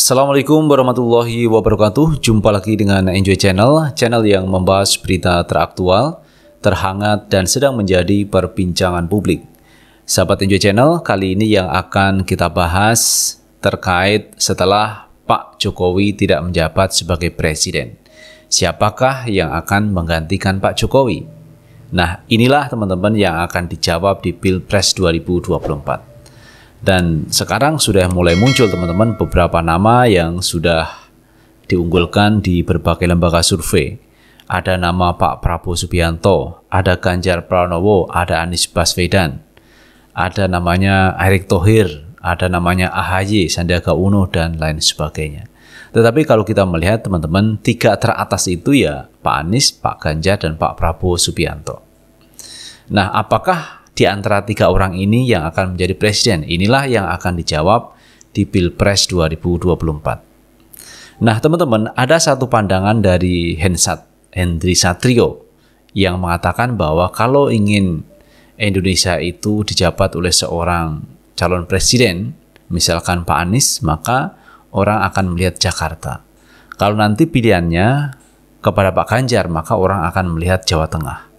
Assalamualaikum warahmatullahi wabarakatuh. Jumpa lagi dengan Enjoy Channel, channel yang membahas berita teraktual, terhangat, dan sedang menjadi perbincangan publik. Sahabat Enjoy Channel, kali ini yang akan kita bahas terkait setelah Pak Jokowi tidak menjabat sebagai presiden. Siapakah yang akan menggantikan Pak Jokowi? Nah, inilah teman-teman yang akan dijawab di Pilpres 2024. Dan sekarang sudah mulai muncul teman-teman beberapa nama yang sudah diunggulkan di berbagai lembaga survei. Ada nama Pak Prabowo Subianto, ada Ganjar Pranowo, ada Anies Baswedan, ada namanya Erick Thohir, ada namanya AHY, Sandiaga Uno, dan lain sebagainya. Tetapi kalau kita melihat teman-teman, tiga teratas itu ya Pak Anies, Pak Ganjar, dan Pak Prabowo Subianto. Nah, apakah di antara tiga orang ini yang akan menjadi presiden? Inilah yang akan dijawab di Pilpres 2024. Nah, teman-teman, ada satu pandangan dari Henry Satrio yang mengatakan bahwa kalau ingin Indonesia itu dijabat oleh seorang calon presiden, misalkan Pak Anies, maka orang akan melihat Jakarta. Kalau nanti pilihannya kepada Pak Ganjar, maka orang akan melihat Jawa Tengah.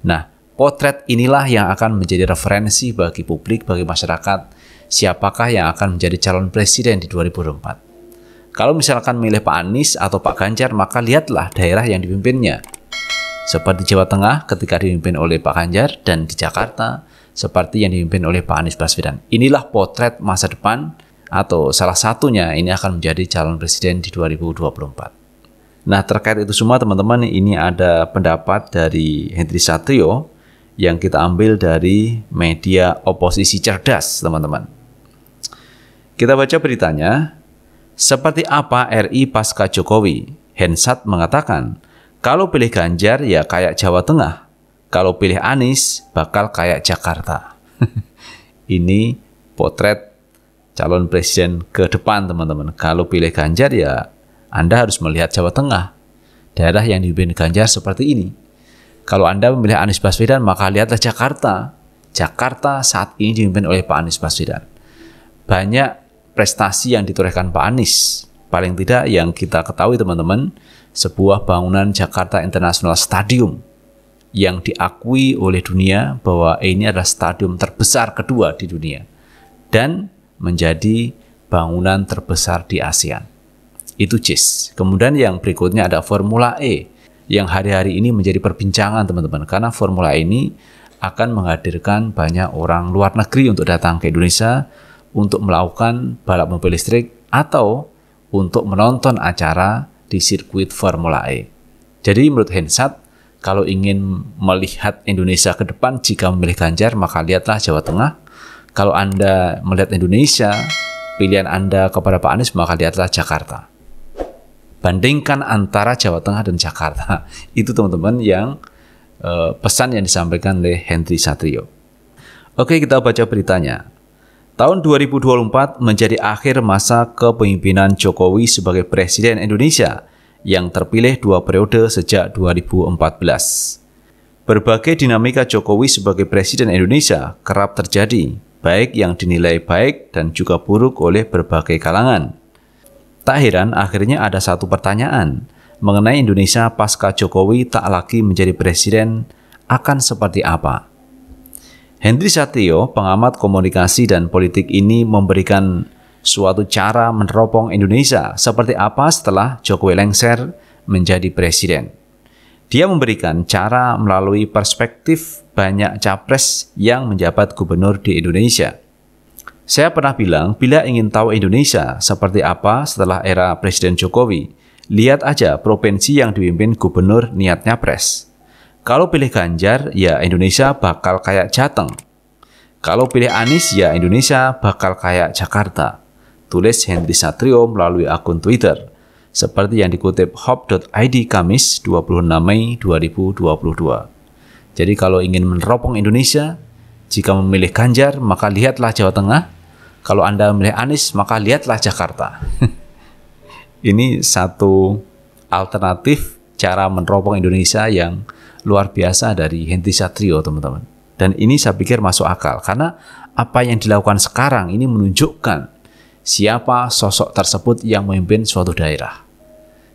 Nah, potret inilah yang akan menjadi referensi bagi publik, bagi masyarakat, siapakah yang akan menjadi calon presiden di 2024. Kalau misalkan milih Pak Anies atau Pak Ganjar, maka lihatlah daerah yang dipimpinnya. Seperti Jawa Tengah ketika dipimpin oleh Pak Ganjar, dan di Jakarta seperti yang dipimpin oleh Pak Anies Baswedan. Inilah potret masa depan atau salah satunya ini akan menjadi calon presiden di 2024. Nah, terkait itu semua teman-teman, ini ada pendapat dari Henry Satrio yang kita ambil dari media oposisi cerdas, teman-teman. Kita baca beritanya. Seperti apa RI pasca Jokowi? Hensat mengatakan, kalau pilih Ganjar ya kayak Jawa Tengah, kalau pilih Anies bakal kayak Jakarta. Ini potret calon presiden ke depan, teman-teman. Kalau pilih Ganjar ya Anda harus melihat Jawa Tengah, daerah yang dipimpin Ganjar seperti ini. Kalau Anda memilih Anies Baswedan, maka lihatlah Jakarta. Jakarta saat ini dipimpin oleh Pak Anies Baswedan. Banyak prestasi yang ditorehkan Pak Anies. Paling tidak yang kita ketahui teman-teman, sebuah bangunan Jakarta International Stadium yang diakui oleh dunia bahwa ini adalah stadium terbesar kedua di dunia. Dan menjadi bangunan terbesar di ASEAN. Itu JIS. Kemudian yang berikutnya ada Formula E, yang hari-hari ini menjadi perbincangan teman-teman, karena Formula E ini akan menghadirkan banyak orang luar negeri untuk datang ke Indonesia untuk melakukan balap mobil listrik atau untuk menonton acara di sirkuit Formula E. Jadi menurut Hensat, kalau ingin melihat Indonesia ke depan, jika memilih Ganjar maka lihatlah Jawa Tengah. Kalau Anda melihat Indonesia, pilihan Anda kepada Pak Anies, maka lihatlah Jakarta. Bandingkan antara Jawa Tengah dan Jakarta. Itu teman-teman yang pesan yang disampaikan oleh Henry Satrio. Oke, kita baca beritanya. Tahun 2024 menjadi akhir masa kepemimpinan Jokowi sebagai Presiden Indonesia yang terpilih 2 periode sejak 2014. Berbagai dinamika Jokowi sebagai Presiden Indonesia kerap terjadi, baik yang dinilai baik dan juga buruk oleh berbagai kalangan. Tak heran akhirnya ada satu pertanyaan mengenai Indonesia pasca Jokowi tak lagi menjadi presiden akan seperti apa. Henry Satrio, pengamat komunikasi dan politik ini memberikan suatu cara meneropong Indonesia seperti apa setelah Jokowi lengser menjadi presiden. Dia memberikan cara melalui perspektif banyak capres yang menjabat gubernur di Indonesia. Saya pernah bilang, bila ingin tahu Indonesia seperti apa setelah era Presiden Jokowi, lihat aja provinsi yang dipimpin gubernur niatnya pres. Kalau pilih Ganjar, ya Indonesia bakal kayak Jateng. Kalau pilih Anies, ya Indonesia bakal kayak Jakarta. Tulis Henry Satrio melalui akun Twitter, seperti yang dikutip hop.id Kamis 26 Mei 2022. Jadi kalau ingin meneropong Indonesia, jika memilih Ganjar, maka lihatlah Jawa Tengah. Kalau Anda memilih Anies, maka lihatlah Jakarta. Ini satu alternatif cara meneropong Indonesia yang luar biasa dari Henry Satrio, teman-teman. Dan ini saya pikir masuk akal, karena apa yang dilakukan sekarang ini menunjukkan siapa sosok tersebut yang memimpin suatu daerah.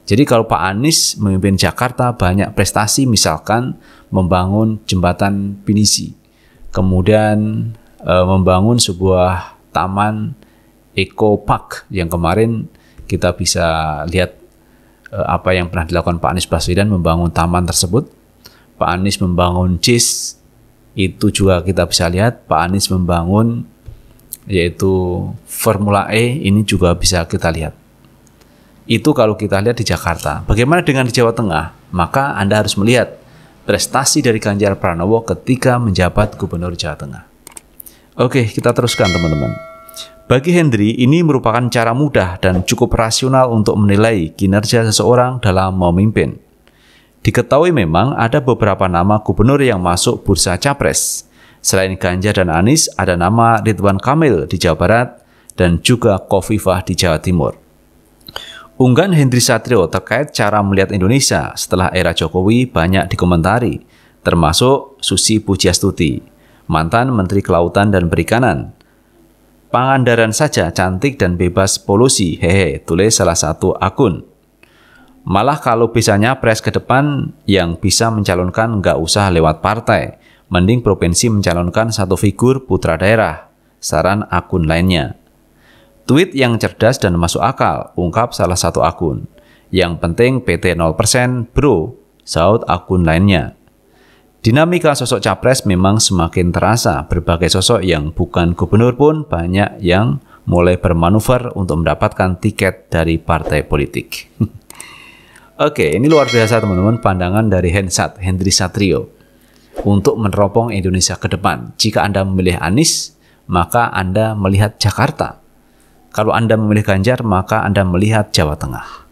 Jadi kalau Pak Anies memimpin Jakarta banyak prestasi, misalkan membangun jembatan Pinisi, kemudian membangun sebuah taman Eco Park yang kemarin kita bisa lihat apa yang pernah dilakukan Pak Anies Baswedan membangun taman tersebut. Pak Anies membangun JIS, itu juga kita bisa lihat. Pak Anies membangun yaitu Formula E, ini juga bisa kita lihat. Itu kalau kita lihat di Jakarta. Bagaimana dengan di Jawa Tengah? Maka Anda harus melihat prestasi dari Ganjar Pranowo ketika menjabat Gubernur Jawa Tengah. Oke, kita teruskan teman-teman. Bagi Hendri, ini merupakan cara mudah dan cukup rasional untuk menilai kinerja seseorang dalam memimpin. Diketahui memang ada beberapa nama gubernur yang masuk bursa capres. Selain Ganjar dan Anies, ada nama Ridwan Kamil di Jawa Barat dan juga Khofifah di Jawa Timur. Unggahan Hendri Satrio terkait cara melihat Indonesia setelah era Jokowi banyak dikomentari, termasuk Susi Pujiastuti, mantan Menteri Kelautan dan Perikanan. Pangandaran saja cantik dan bebas polusi, hehe, tulis salah satu akun. Malah kalau bisa nyapres ke depan yang bisa mencalonkan nggak usah lewat partai, mending provinsi mencalonkan satu figur putra daerah, saran akun lainnya. Tweet yang cerdas dan masuk akal, ungkap salah satu akun. Yang penting PT 0% bro, saut akun lainnya. Dinamika sosok capres memang semakin terasa. Berbagai sosok yang bukan gubernur pun banyak yang mulai bermanuver untuk mendapatkan tiket dari partai politik. Oke, ini luar biasa teman-teman pandangan dari Hendri Satrio untuk meneropong Indonesia ke depan. Jika Anda memilih Anies, maka Anda melihat Jakarta. Kalau Anda memilih Ganjar, maka Anda melihat Jawa Tengah.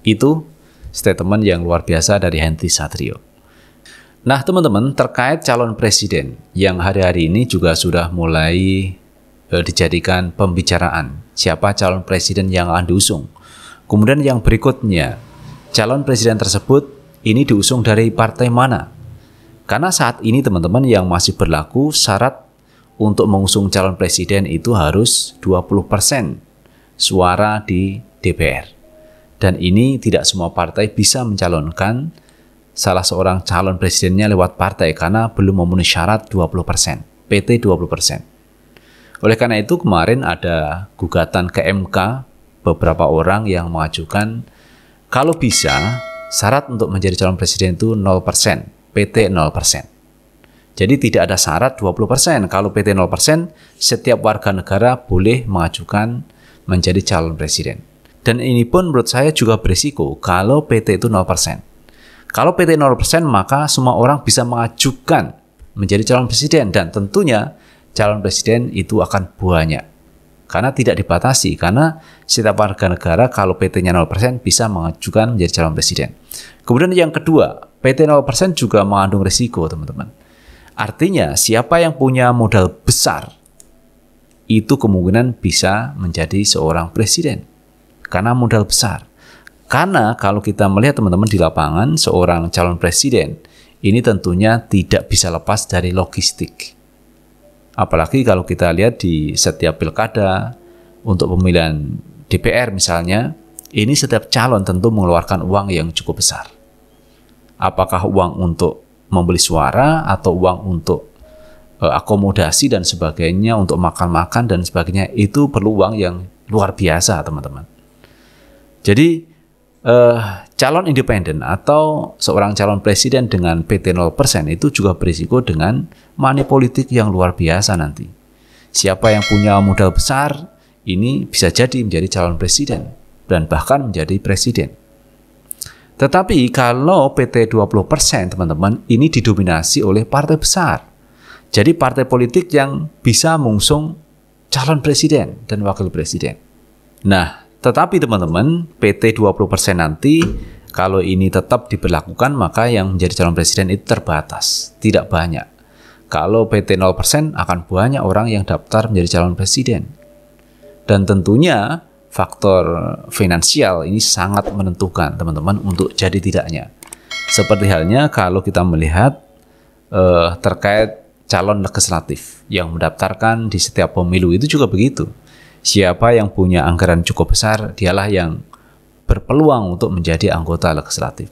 Itu statement yang luar biasa dari Hendri Satrio. Nah teman-teman, terkait calon presiden yang hari-hari ini juga sudah mulai dijadikan pembicaraan. Siapa calon presiden yang akan diusung. Kemudian yang berikutnya, calon presiden tersebut ini diusung dari partai mana? Karena saat ini teman-teman yang masih berlaku syarat untuk mengusung calon presiden itu harus 20% suara di DPR. Dan ini tidak semua partai bisa mencalonkan salah seorang calon presidennya lewat partai karena belum memenuhi syarat 20%, PT 20%. Oleh karena itu kemarin ada gugatan ke MK beberapa orang yang mengajukan kalau bisa syarat untuk menjadi calon presiden itu 0%, PT 0%. Jadi tidak ada syarat 20%. Kalau PT 0%, setiap warga negara boleh mengajukan menjadi calon presiden. Dan ini pun menurut saya juga berisiko kalau PT itu 0%. Kalau PT 0%, maka semua orang bisa mengajukan menjadi calon presiden. Dan tentunya calon presiden itu akan banyak. Karena tidak dibatasi. Karena setiap warga negara kalau PT-nya 0% bisa mengajukan menjadi calon presiden. Kemudian yang kedua, PT 0% juga mengandung risiko teman-teman. Artinya siapa yang punya modal besar itu kemungkinan bisa menjadi seorang presiden karena modal besar. Karena kalau kita melihat teman-teman di lapangan seorang calon presiden ini tentunya tidak bisa lepas dari logistik. Apalagi kalau kita lihat di setiap pilkada untuk pemilihan DPR misalnya, ini setiap calon tentu mengeluarkan uang yang cukup besar. Apakah uang untuk membeli suara atau uang untuk akomodasi dan sebagainya, untuk makan-makan dan sebagainya, itu perlu uang yang luar biasa teman-teman. Jadi calon independen atau seorang calon presiden dengan PT 0% itu juga berisiko dengan money politik yang luar biasa nanti. Siapa yang punya modal besar ini bisa jadi menjadi calon presiden dan bahkan menjadi presiden. Tetapi kalau PT 20% teman-teman ini didominasi oleh partai besar. Jadi partai politik yang bisa mengusung calon presiden dan wakil presiden. Nah, tetapi teman-teman PT 20% nanti kalau ini tetap diberlakukan maka yang menjadi calon presiden itu terbatas, tidak banyak. Kalau PT 0% akan banyak orang yang daftar menjadi calon presiden. Dan tentunya faktor finansial ini sangat menentukan teman-teman untuk jadi tidaknya. Seperti halnya kalau kita melihat terkait calon legislatif yang mendaftarkan di setiap pemilu itu juga begitu. Siapa yang punya anggaran cukup besar, dialah yang berpeluang untuk menjadi anggota legislatif.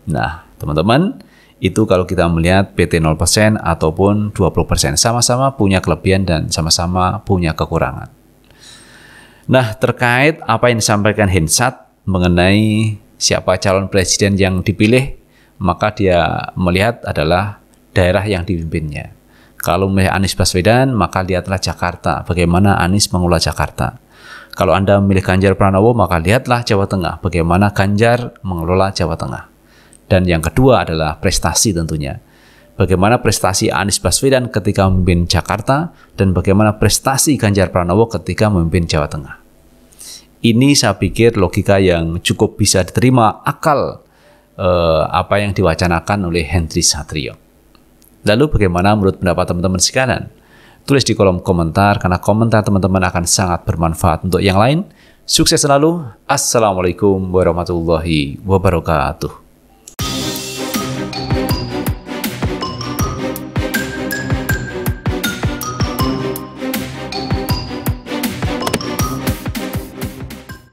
Nah, teman-teman, itu kalau kita melihat PT 0% ataupun 20%, sama-sama punya kelebihan dan sama-sama punya kekurangan. Nah, terkait apa yang disampaikan Hensat mengenai siapa calon presiden yang dipilih, maka dia melihat adalah daerah yang dipimpinnya. Kalau memilih Anies Baswedan, maka lihatlah Jakarta, bagaimana Anies mengelola Jakarta. Kalau Anda memilih Ganjar Pranowo, maka lihatlah Jawa Tengah, bagaimana Ganjar mengelola Jawa Tengah. Dan yang kedua adalah prestasi tentunya. Bagaimana prestasi Anies Baswedan ketika memimpin Jakarta, dan bagaimana prestasi Ganjar Pranowo ketika memimpin Jawa Tengah. Ini saya pikir logika yang cukup bisa diterima akal apa yang diwacanakan oleh Henry Satrio. Lalu bagaimana menurut pendapat teman-teman sekalian? Tulis di kolom komentar, karena komentar teman-teman akan sangat bermanfaat untuk yang lain. Sukses selalu. Assalamualaikum warahmatullahi wabarakatuh.